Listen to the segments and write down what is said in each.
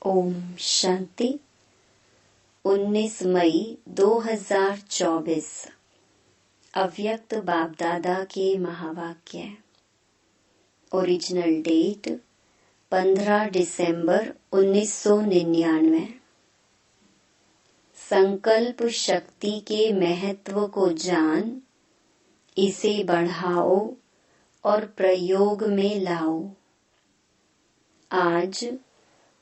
ओम शांति। 19 मई 2024 अव्यक्त बाप दादा के महावाक्य। ओरिजिनल डेट 15 दिसंबर 1999। संकल्प शक्ति के महत्व को जान, इसे बढ़ाओ और प्रयोग में लाओ। आज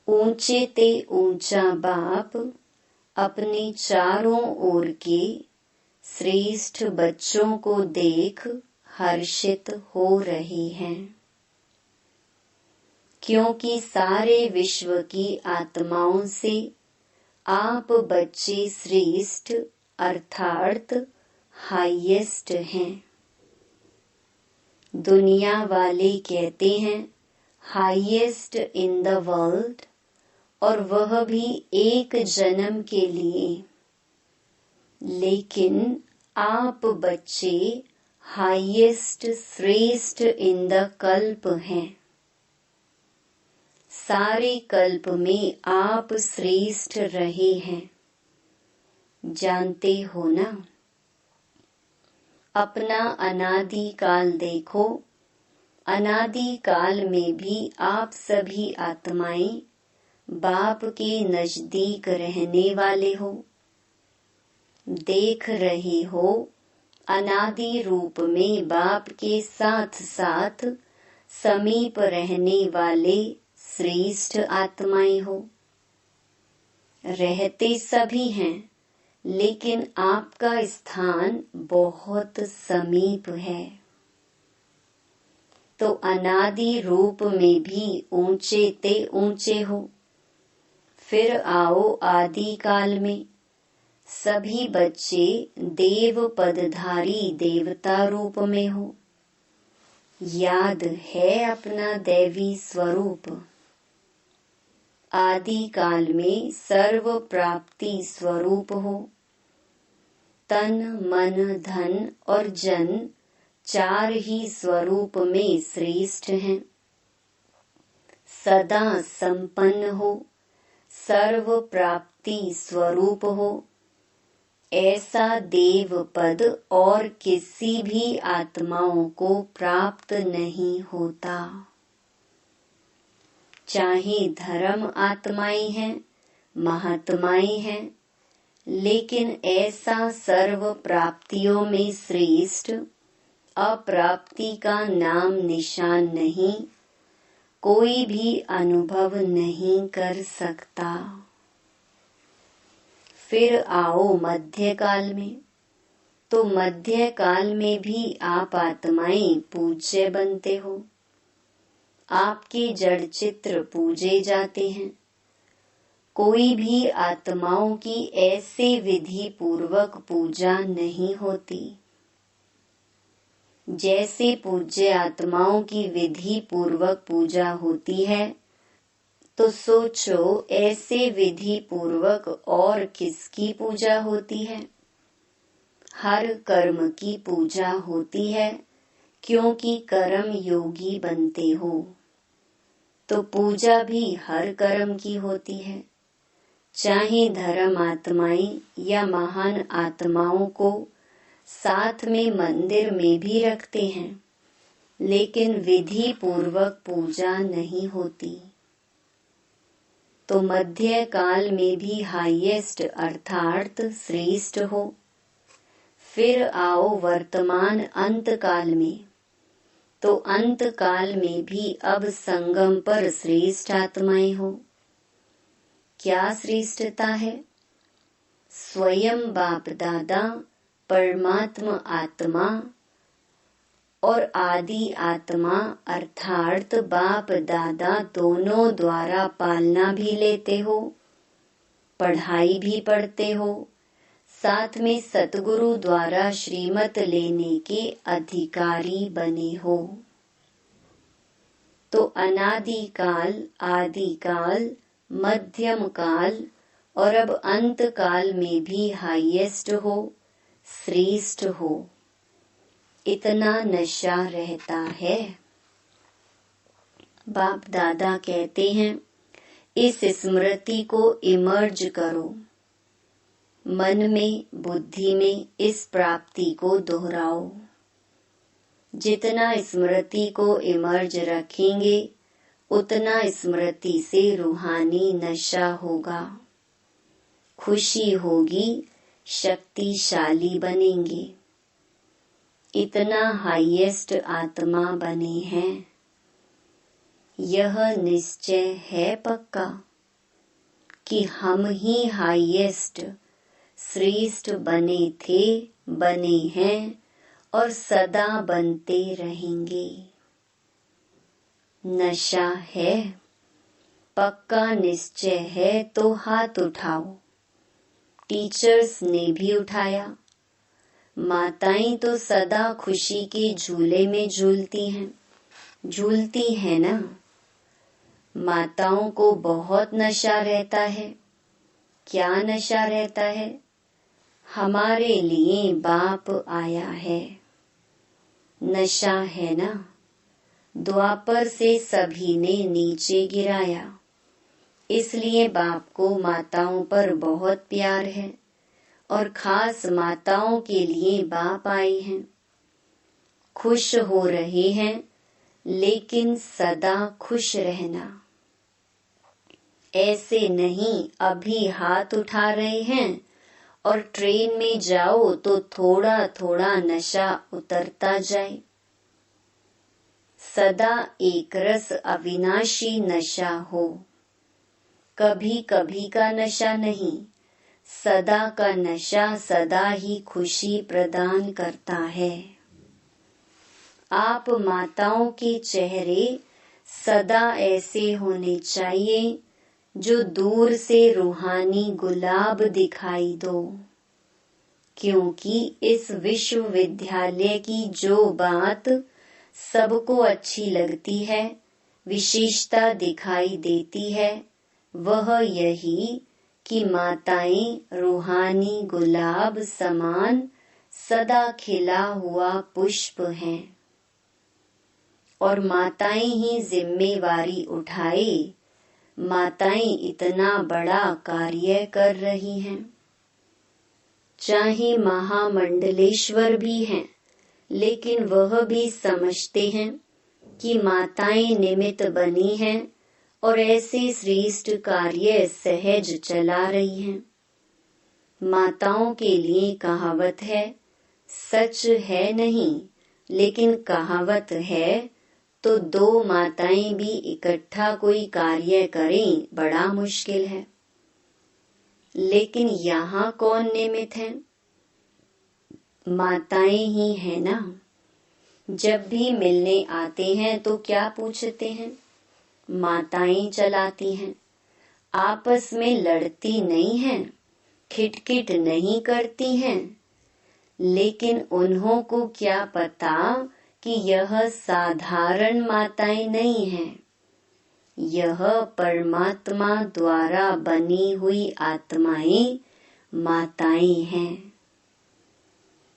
ऊंचे ते ऊंचा बाप अपने चारों ओर के श्रेष्ठ बच्चों को देख हर्षित हो रहे हैं, क्योंकि सारे विश्व की आत्माओं से आप बच्चे श्रेष्ठ अर्थात हाईएस्ट हैं। दुनिया वाले कहते हैं हाईएस्ट इन द वर्ल्ड, और वह भी एक जन्म के लिए, लेकिन आप बच्चे हाईएस्ट श्रेष्ठ इन द कल्प हैं। सारे कल्प में आप श्रेष्ठ रहे हैं, जानते हो ना। अपना अनादि काल देखो। अनादि काल में भी आप सभी आत्माएं बाप के नजदीक रहने वाले हो। देख रहे हो अनादि रूप में बाप के साथ साथ समीप रहने वाले श्रेष्ठ आत्माएं हो। रहते सभी हैं, लेकिन आपका स्थान बहुत समीप है। तो अनादि रूप में भी ऊंचे ते ऊंचे हो। फिर आओ आदि काल में, सभी बच्चे देव पदधारी देवता रूप में हो। याद है अपना दैवी स्वरूप। आदि काल में सर्व प्राप्ति स्वरूप हो। तन मन धन और जन चार ही स्वरूप में श्रेष्ठ हैं। सदा संपन्न हो, सर्व प्राप्ति स्वरूप हो। ऐसा देव पद और किसी भी आत्माओं को प्राप्त नहीं होता। चाहे धर्म आत्माएं हैं, महात्माएं हैं, लेकिन ऐसा सर्व प्राप्तियों में श्रेष्ठ अप्राप्ति का नाम निशान नहीं, कोई भी अनुभव नहीं कर सकता। फिर आओ मध्य काल में। तो मध्य काल में भी आप आत्माएं पूज्य बनते हो। आपके जड़ चित्र पूजे जाते हैं। कोई भी आत्माओं की ऐसे विधि पूर्वक पूजा नहीं होती। जैसे पूज्य आत्माओं की विधि पूर्वक पूजा होती है, तो सोचो ऐसे विधि पूर्वक और किसकी पूजा होती है। हर कर्म की पूजा होती है, क्योंकि कर्म योगी बनते हो। तो पूजा भी हर कर्म की होती है। चाहे धर्म आत्माएं या महान आत्माओं को साथ में मंदिर में भी रखते हैं, लेकिन विधि पूर्वक पूजा नहीं होती। तो मध्य काल में भी हाईएस्ट अर्थात श्रेष्ठ हो। फिर आओ वर्तमान अंत काल में। तो अंत काल में भी अब संगम पर श्रेष्ठ आत्माएं हो। क्या श्रेष्ठता है? स्वयं बाप दादा परमात्मा आत्मा और आदि आत्मा अर्थात बाप दादा दोनों द्वारा पालना भी लेते हो, पढ़ाई भी पढ़ते हो, साथ में सतगुरु द्वारा श्रीमत लेने के अधिकारी बने हो। तो अनादि काल, आदि काल, मध्यम काल और अब अंत काल में भी हाईएस्ट हो, श्रेष्ठ हो। इतना नशा रहता है। बाप दादा कहते हैं इस स्मृति को इमर्ज करो। मन में, बुद्धि में इस प्राप्ति को दोहराओ। जितना स्मृति को इमर्ज रखेंगे उतना स्मृति से रूहानी नशा होगा, खुशी होगी, शक्तिशाली बनेंगे। इतना हाईएस्ट आत्मा बने हैं। यह निश्चय है पक्का कि हम ही हाईएस्ट श्रेष्ठ बने थे, बने हैं और सदा बनते रहेंगे। नशा है, पक्का निश्चय है तो हाथ उठाओ। टीचर्स ने भी उठाया। माताएं तो सदा खुशी के झूले में झूलती हैं ना। माताओं को बहुत नशा रहता है। क्या नशा रहता है? हमारे लिए बाप आया है। नशा है ना। द्वापर से सभी ने नीचे गिराया, इसलिए बाप को माताओं पर बहुत प्यार है और खास माताओं के लिए बाप आए हैं। खुश हो रहे हैं, लेकिन सदा खुश रहना। ऐसे नहीं अभी हाथ उठा रहे हैं और ट्रेन में जाओ तो थोड़ा थोड़ा नशा उतरता जाए। सदा एक रस अविनाशी नशा हो, कभी कभी का नशा नहीं। सदा का नशा सदा ही खुशी प्रदान करता है। आप माताओं के चेहरे सदा ऐसे होने चाहिए जो दूर से रूहानी गुलाब दिखाई दो, क्योंकि इस विश्वविद्यालय की जो बात सबको अच्छी लगती है, विशेषता दिखाई देती है, वह यही कि माताएं रूहानी गुलाब समान सदा खिला हुआ पुष्प हैं और माताएं ही जिम्मेवारी उठाए। माताएं इतना बड़ा कार्य कर रही हैं। चाहे महामंडलेश्वर भी हैं, लेकिन वह भी समझते हैं कि माताएं निमित्त बनी हैं और ऐसे श्रेष्ठ कार्य सहज चला रही हैं। माताओं के लिए कहावत है, सच है नहीं लेकिन कहावत है, तो दो माताएं भी इकट्ठा कोई कार्य करें बड़ा मुश्किल है। लेकिन यहाँ कौन निमित्त है? माताएं ही है ना। जब भी मिलने आते हैं तो क्या पूछते हैं? माताएं चलाती हैं। आपस में लड़ती नहीं हैं, खिटखिट नहीं करती हैं। लेकिन उन्हों को क्या पता कि यह साधारण माताएं नहीं हैं। यह परमात्मा द्वारा बनी हुई आत्माएं माताएं हैं।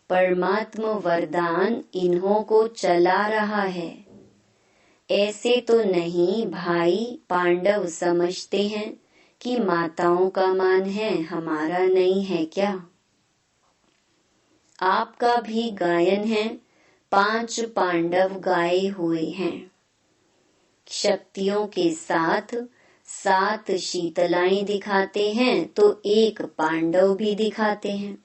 परमात्मा वरदान इन्हों को चला रहा है। ऐसे तो नहीं भाई पांडव समझते हैं कि माताओं का मान है, हमारा नहीं है क्या? आपका भी गायन है, 5 पांडव गाए हुए हैं। शक्तियों के साथ 7 शीतलाएं दिखाते हैं तो 1 पांडव भी दिखाते हैं।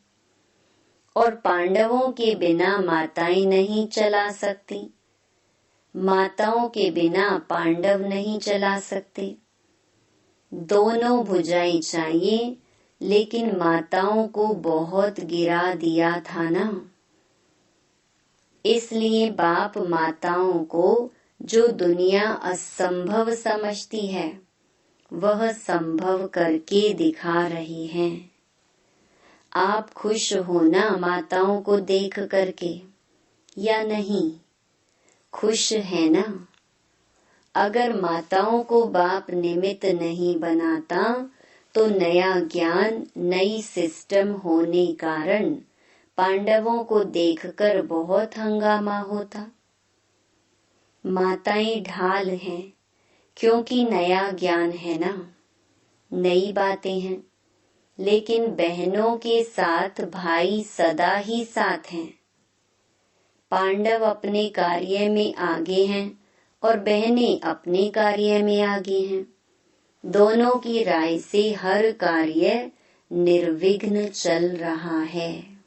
और पांडवों के बिना माताएं नहीं चला सकती, माताओं के बिना पांडव नहीं चला सकते। दोनों भुजाएं चाहिए, लेकिन माताओं को बहुत गिरा दिया था ना। इसलिए बाप माताओं को जो दुनिया असंभव समझती है, वह संभव करके दिखा रही हैं। आप खुश हो ना माताओं को देख करके, या नहीं? खुश है ना? अगर माताओं को बाप निमित्त नहीं बनाता तो नया ज्ञान, नई सिस्टम होने कारण पांडवों को देखकर बहुत हंगामा होता। माताएं ढाल हैं, क्योंकि नया ज्ञान है ना। नई बातें हैं, लेकिन बहनों के साथ भाई सदा ही साथ हैं। पांडव अपने कार्य में आगे हैं और बहनें अपने कार्य में आगे हैं। दोनों की राय से हर कार्य निर्विघ्न चल रहा है।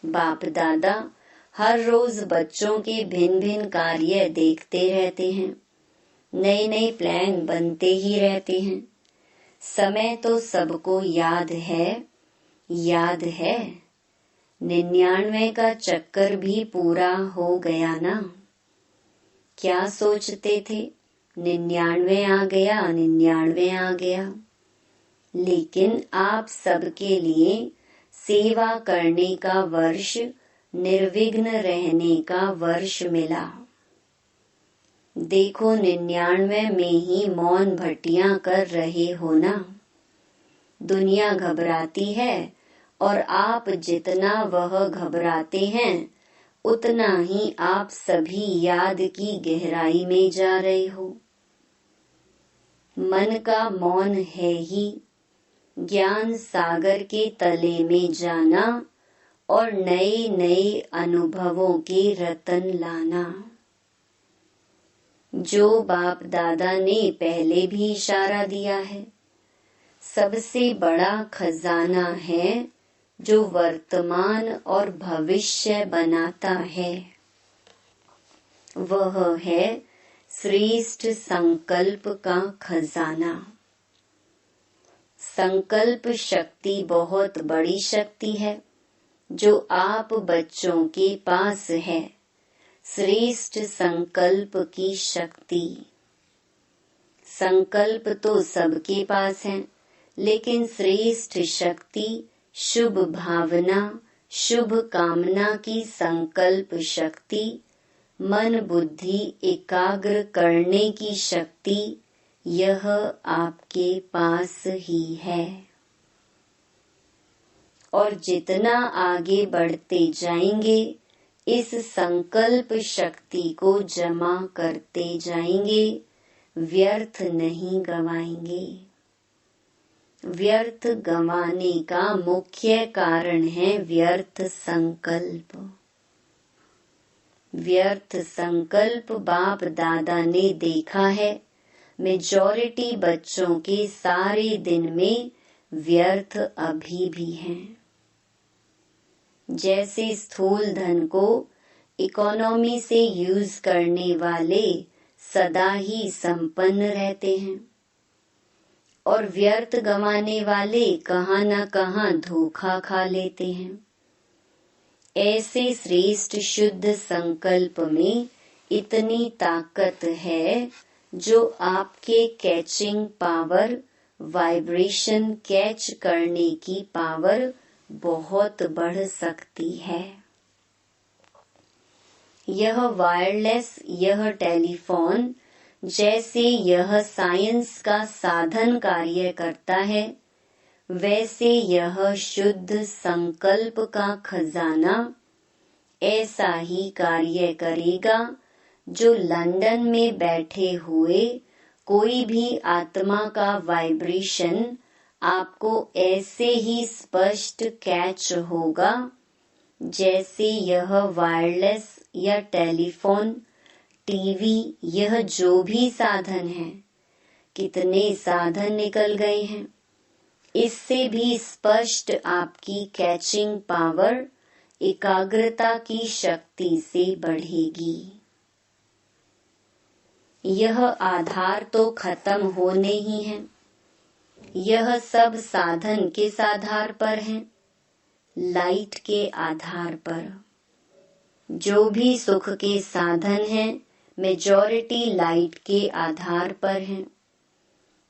बाप दादा हर रोज बच्चों के भिन्न भिन्न कार्य देखते रहते हैं। नए नए प्लान बनते ही रहते हैं। समय तो सबको याद है। 99 का चक्कर भी पूरा हो गया ना। क्या सोचते थे? 99 आ गया। लेकिन आप सबके लिए सेवा करने का वर्ष, निर्विघ्न रहने का वर्ष मिला। देखो 99 में ही मौन भट्टियां कर रहे हो ना। दुनिया घबराती है और आप जितना वह घबराते हैं उतना ही आप सभी याद की गहराई में जा रहे हो। मन का मौन है ही ज्ञान सागर के तले में जाना और नए नए अनुभवों के रतन लाना। जो बाप दादा ने पहले भी इशारा दिया है, सबसे बड़ा खजाना है जो वर्तमान और भविष्य बनाता है। वह है श्रेष्ठ संकल्प का खजाना। संकल्प शक्ति बहुत बड़ी शक्ति है जो आप बच्चों के पास है। श्रेष्ठ संकल्प की शक्ति। संकल्प तो सबके पास है, लेकिन श्रेष्ठ शक्ति शुभ भावना, शुभ कामना की संकल्प शक्ति, मन बुद्धि एकाग्र करने की शक्ति, यह आपके पास ही है। और जितना आगे बढ़ते जाएंगे इस संकल्प शक्ति को जमा करते जाएंगे, व्यर्थ नहीं गवाएंगे। व्यर्थ गंवाने का मुख्य कारण है व्यर्थ संकल्प। व्यर्थ संकल्प बाप दादा ने देखा है। मेजॉरिटी बच्चों के सारे दिन में व्यर्थ अभी भी हैं। जैसे स्थूल धन को इकोनॉमी से यूज करने वाले सदा ही संपन्न रहते हैं और व्यर्थ गंवाने वाले कहाँ न कहाँ धोखा खा लेते हैं। ऐसे श्रेष्ठ शुद्ध संकल्प में इतनी ताकत है जो आपके कैचिंग पावर, वाइब्रेशन कैच करने की पावर बहुत बढ़ सकती है। यह वायरलेस, यह टेलीफोन जैसे यह साइंस का साधन कार्य करता है, वैसे यह शुद्ध संकल्प का खजाना ऐसा ही कार्य करेगा जो लंदन में बैठे हुए कोई भी आत्मा का वाइब्रेशन आपको ऐसे ही स्पष्ट कैच होगा जैसे यह वायरलेस या टेलीफोन, टीवी, यह जो भी साधन है। कितने साधन निकल गए हैं, इससे भी स्पष्ट आपकी कैचिंग पावर, एकाग्रता की शक्ति से बढ़ेगी। यह आधार तो खत्म होने ही है। यह सब साधन किस आधार पर है? लाइट के आधार पर। जो भी सुख के साधन हैं, मेजॉरिटी लाइट के आधार पर हैं।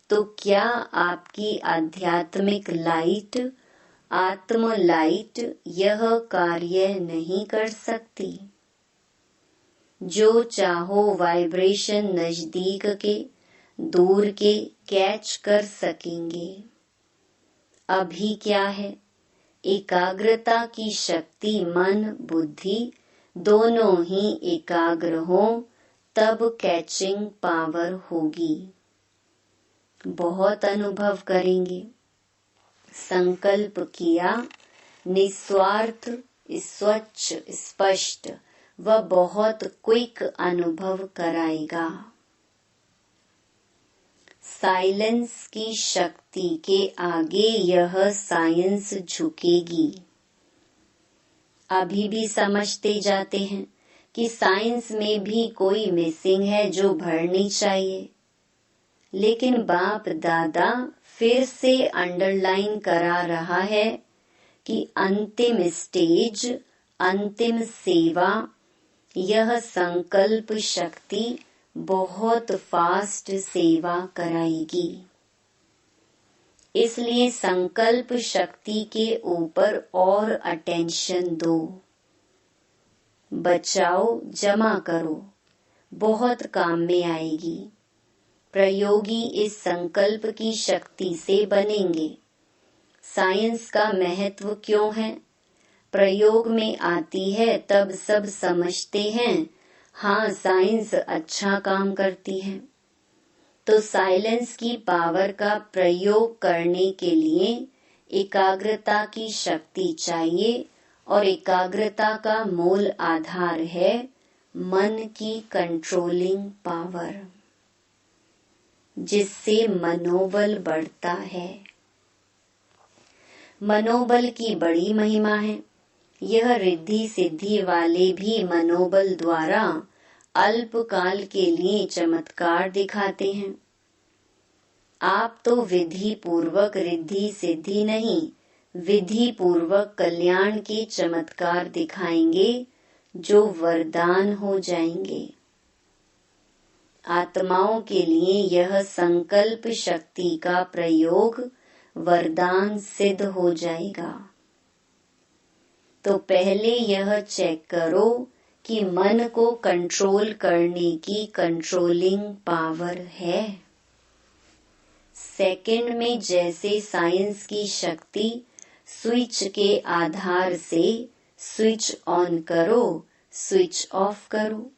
तो क्या आपकी आध्यात्मिक लाइट, आत्म लाइट यह कार्य नहीं कर सकती? जो चाहो वाइब्रेशन नजदीक के, दूर के कैच कर सकेंगे। अभी क्या है? एकाग्रता की शक्ति, मन बुद्धि दोनों ही एकाग्र हो तब कैचिंग पावर होगी। बहुत अनुभव करेंगे। संकल्प किया, निस्वार्थ, स्वच्छ, स्पष्ट व बहुत क्विक अनुभव कराएगा। साइलेंस की शक्ति के आगे यह साइंस झुकेगी। अभी भी समझते जाते हैं कि साइंस में भी कोई मिसिंग है जो भरनी चाहिए, लेकिन बाप दादा फिर से अंडरलाइन करा रहा है कि अंतिम स्टेज, अंतिम सेवा, यह संकल्प शक्ति बहुत फास्ट सेवा कराएगी। इसलिए संकल्प शक्ति के ऊपर और अटेंशन दो। बचाओ, जमा करो, बहुत काम में आएगी। प्रयोगी इस संकल्प की शक्ति से बनेंगे। साइंस का महत्व क्यों है? प्रयोग में आती है तब सब समझते हैं, हाँ साइंस अच्छा काम करती है। तो साइलेंस की पावर का प्रयोग करने के लिए एकाग्रता की शक्ति चाहिए, और एकाग्रता का मूल आधार है मन की कंट्रोलिंग पावर, जिससे मनोबल बढ़ता है। मनोबल की बड़ी महिमा है। यह रिद्धि सिद्धि वाले भी मनोबल द्वारा अल्पकाल के लिए चमत्कार दिखाते हैं। आप तो विधि पूर्वक रिद्धि सिद्धि नहीं, विधि पूर्वक कल्याण के चमत्कार दिखाएंगे जो वरदान हो जाएंगे। आत्माओं के लिए यह संकल्प शक्ति का प्रयोग वरदान सिद्ध हो जाएगा। तो पहले यह चेक करो कि मन को कंट्रोल करने की कंट्रोलिंग पावर है। सेकंड में जैसे साइंस की शक्ति स्विच के आधार से स्विच ऑन करो, स्विच ऑफ करो,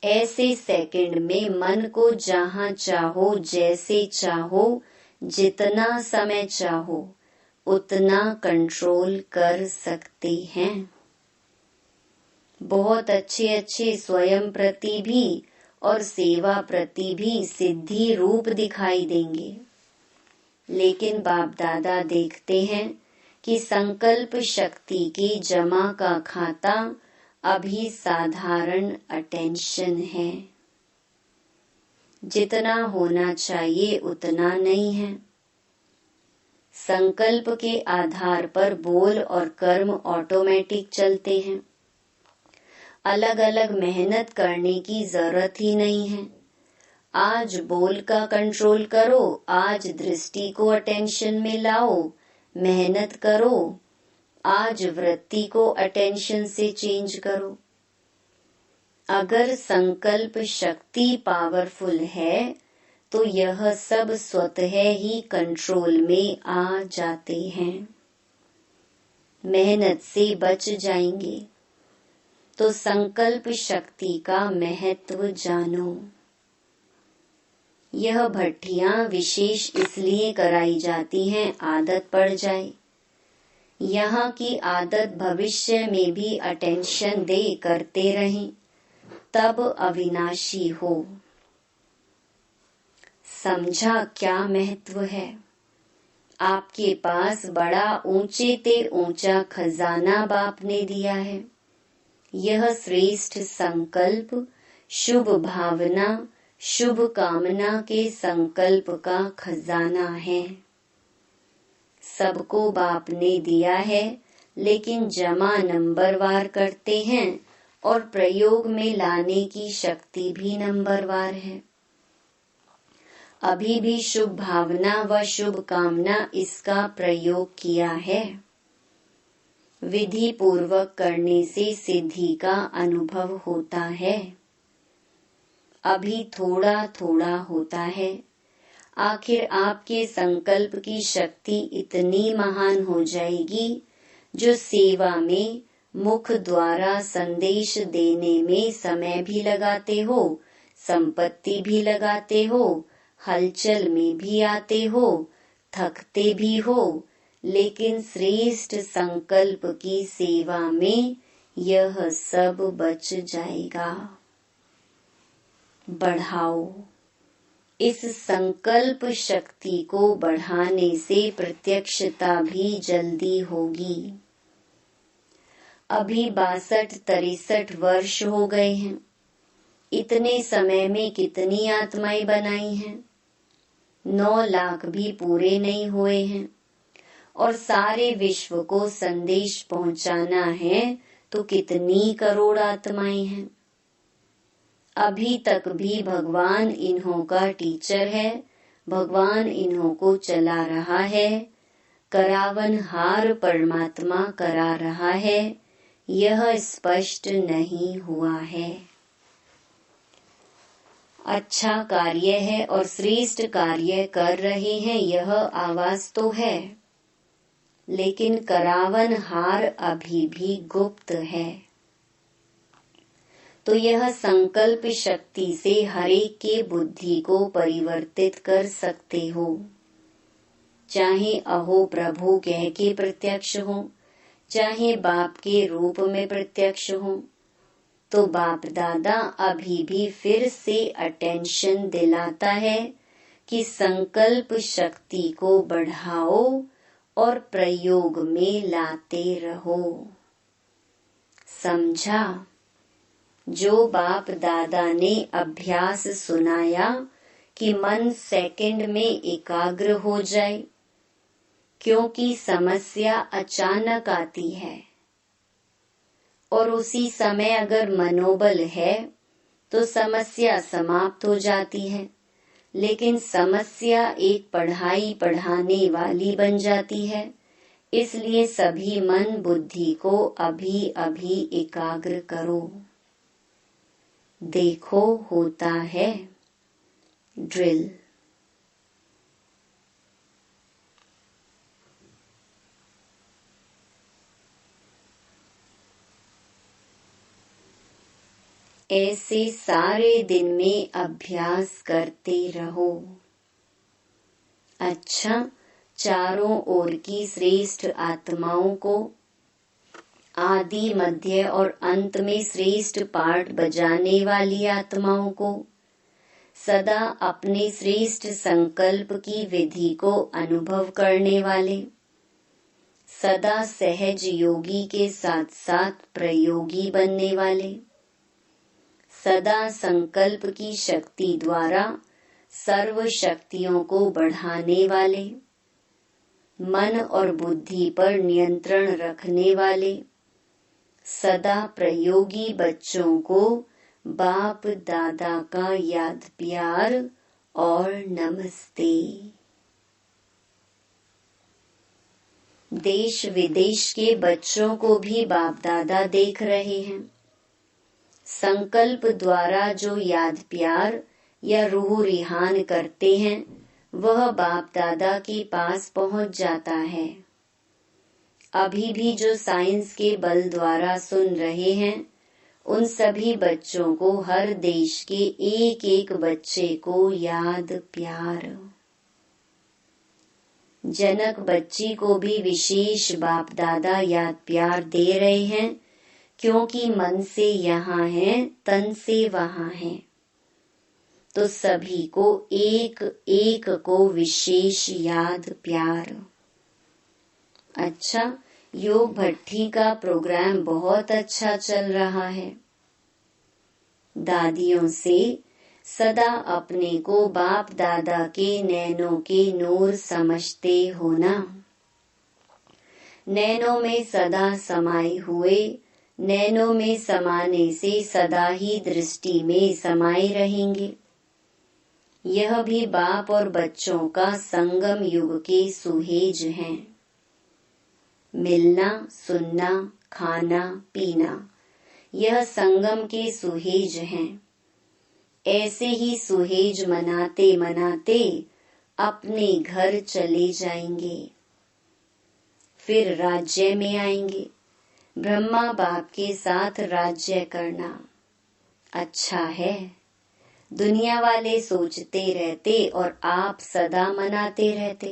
ऐसे सेकंड में मन को जहां चाहो, जैसे चाहो, जितना समय चाहो उतना कंट्रोल कर सकते हैं। बहुत अच्छे अच्छे स्वयं प्रति भी और सेवा प्रति भी सिद्धि रूप दिखाई देंगे, लेकिन बाप दादा देखते हैं कि संकल्प शक्ति के जमा का खाता अभी साधारण अटेंशन है। जितना होना चाहिए उतना नहीं है। संकल्प के आधार पर बोल और कर्म ऑटोमेटिक चलते हैं। अलग अलग मेहनत करने की जरूरत ही नहीं है। आज बोल का कंट्रोल करो, आज दृष्टि को अटेंशन में लाओ, मेहनत करो, आज वृत्ति को अटेंशन से चेंज करो। अगर संकल्प शक्ति पावरफुल है तो यह सब स्वतः ही कंट्रोल में आ जाते हैं, मेहनत से बच जाएंगे। तो संकल्प शक्ति का महत्व जानो। यह भट्टियां विशेष इसलिए कराई जाती हैं आदत पड़ जाए। यहाँ की आदत भविष्य में भी अटेंशन दे करते रहें, तब अविनाशी हो। समझा क्या महत्व है? आपके पास बड़ा ऊंचे ते ऊंचा खजाना बाप ने दिया है। यह श्रेष्ठ संकल्प, शुभ भावना, शुभ कामना के संकल्प का खजाना है। सबको बाप ने दिया है, लेकिन जमा नंबरवार करते हैं और प्रयोग में लाने की शक्ति भी नंबरवार है। अभी भी शुभ भावना व शुभ कामना इसका प्रयोग किया है। विधि पूर्वक करने से सिद्धि का अनुभव होता है। अभी थोड़ा थोड़ा होता है। आखिर आपके संकल्प की शक्ति इतनी महान हो जाएगी जो सेवा में मुख द्वारा संदेश देने में समय भी लगाते हो, संपत्ति भी लगाते हो, हलचल में भी आते हो, थकते भी हो, लेकिन श्रेष्ठ संकल्प की सेवा में यह सब बच जाएगा। बढ़ाओ। इस संकल्प शक्ति को बढ़ाने से प्रत्यक्षता भी जल्दी होगी। अभी 62-63 वर्ष हो गए हैं। इतने समय में कितनी आत्माएं बनाई हैं? 9 लाख भी पूरे नहीं हुए हैं। और सारे विश्व को संदेश पहुंचाना है तो कितनी करोड़ आत्माएं हैं। अभी तक भी भगवान इन्हों का टीचर है, भगवान इन्हों को चला रहा है, करावनहार परमात्मा करा रहा है, यह स्पष्ट नहीं हुआ है। अच्छा कार्य है और श्रेष्ठ कार्य कर रहे हैं, यह आवाज तो है, लेकिन करावनहार अभी भी गुप्त है। तो यह संकल्प शक्ति से हरेक के बुद्धि को परिवर्तित कर सकते हो। चाहे अहो प्रभु कह के प्रत्यक्ष हो, चाहे बाप के रूप में प्रत्यक्ष हो, तो बाप दादा अभी भी फिर से अटेंशन दिलाता है कि संकल्प शक्ति को बढ़ाओ और प्रयोग में लाते रहो। समझा? जो बाप दादा ने अभ्यास सुनाया कि मन सेकंड में एकाग्र हो जाए, क्योंकि समस्या अचानक आती है और उसी समय अगर मनोबल है तो समस्या समाप्त हो जाती है, लेकिन समस्या एक पढ़ाई पढ़ाने वाली बन जाती है। इसलिए सभी मन बुद्धि को अभी अभी एकाग्र करो। देखो होता है ड्रिल। ऐसे सारे दिन में अभ्यास करते रहो। अच्छा, चारों ओर की श्रेष्ठ आत्माओं को आदि मध्य और अंत में श्रेष्ठ पाठ बजाने वाली आत्माओं को सदा अपने श्रेष्ठ संकल्प की विधि को अनुभव करने वाले, सदा सहज योगी के साथ साथ प्रयोगी बनने वाले, सदा संकल्प की शक्ति द्वारा सर्व शक्तियों को बढ़ाने वाले, मन और बुद्धि पर नियंत्रण रखने वाले, सदा प्रयोगी बच्चों को बाप दादा का याद प्यार और नमस्ते। देश विदेश के बच्चों को भी बाप दादा देख रहे हैं। संकल्प द्वारा जो याद प्यार या रूह रिहान करते हैं, वह बाप दादा के पास पहुंच जाता है। अभी भी जो साइंस के बल द्वारा सुन रहे हैं, उन सभी बच्चों को हर देश के एक एक बच्चे को याद प्यार। जनक बच्ची को भी विशेष बाप दादा याद प्यार दे रहे हैं, क्योंकि मन से यहाँ है, तन से वहाँ है। तो सभी को एक एक को विशेष याद प्यार। अच्छा, योग भट्टी का प्रोग्राम बहुत अच्छा चल रहा है। दादियों से सदा अपने को बाप दादा के नैनों के नूर समझते हो ना। नैनों में सदा समाये हुए, नैनों में समाने से सदा ही दृष्टि में समाये रहेंगे। यह भी बाप और बच्चों का संगम युग के सुहेज हैं। मिलना, सुनना, खाना, पीना, यह संगम के सुहेज हैं। ऐसे ही सुहेज मनाते मनाते अपने घर चले जाएंगे, फिर राज्य में आएंगे। ब्रह्मा बाप के साथ राज्य करना अच्छा है। दुनिया वाले सोचते रहते और आप सदा मनाते रहते।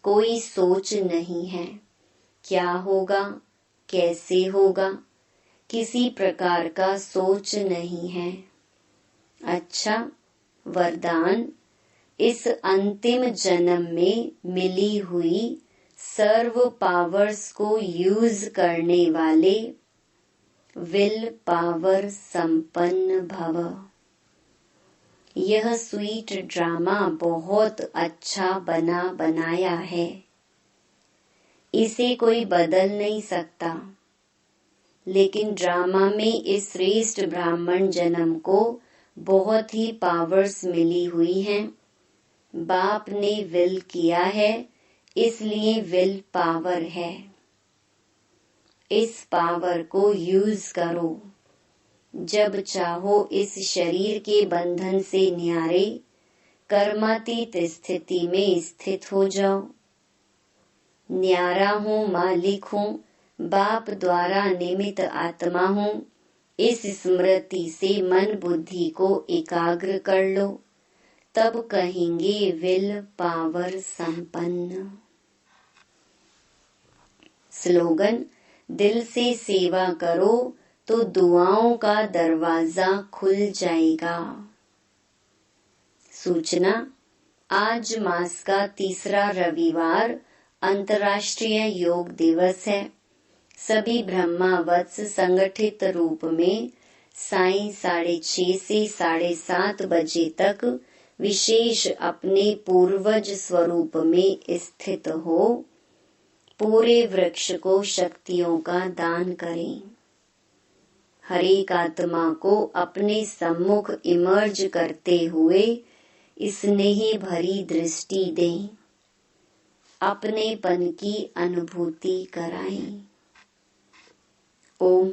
कोई सोच नहीं है, क्या होगा, कैसे होगा, किसी प्रकार का सोच नहीं है। अच्छा, वरदान, इस अंतिम जन्म में मिली हुई सर्व पावर्स को यूज करने वाले विल पावर संपन्न भव। यह स्वीट ड्रामा बहुत अच्छा बना बनाया है, इसे कोई बदल नहीं सकता। लेकिन ड्रामा में इस श्रेष्ठ ब्राह्मण जन्म को बहुत ही पावर्स मिली हुई हैं। बाप ने विल किया है, इसलिए विल पावर है। इस पावर को यूज करो। जब चाहो इस शरीर के बंधन से न्यारे कर्मातीत स्थिति में स्थित हो जाओ। न्यारा हूँ, मालिक हूँ, बाप द्वारा निमित्त आत्मा हूँ, इस स्मृति से मन बुद्धि को एकाग्र कर लो, तब कहेंगे विल पावर संपन्न। स्लोगन, दिल से सेवा करो तो दुआओं का दरवाजा खुल जाएगा। सूचना, आज मास का तीसरा रविवार अंतर्राष्ट्रीय योग दिवस है। सभी ब्रह्मावत्स संगठित रूप में सायं 6:30 से 7:30 बजे तक विशेष अपने पूर्वज स्वरूप में स्थित हो पूरे वृक्ष को शक्तियों का दान करें। हर एक आत्मा को अपने सम्मुख इमर्ज करते हुए स्नेह भरी दृष्टि दें, अपनेपन की अनुभूति कराएं। ओम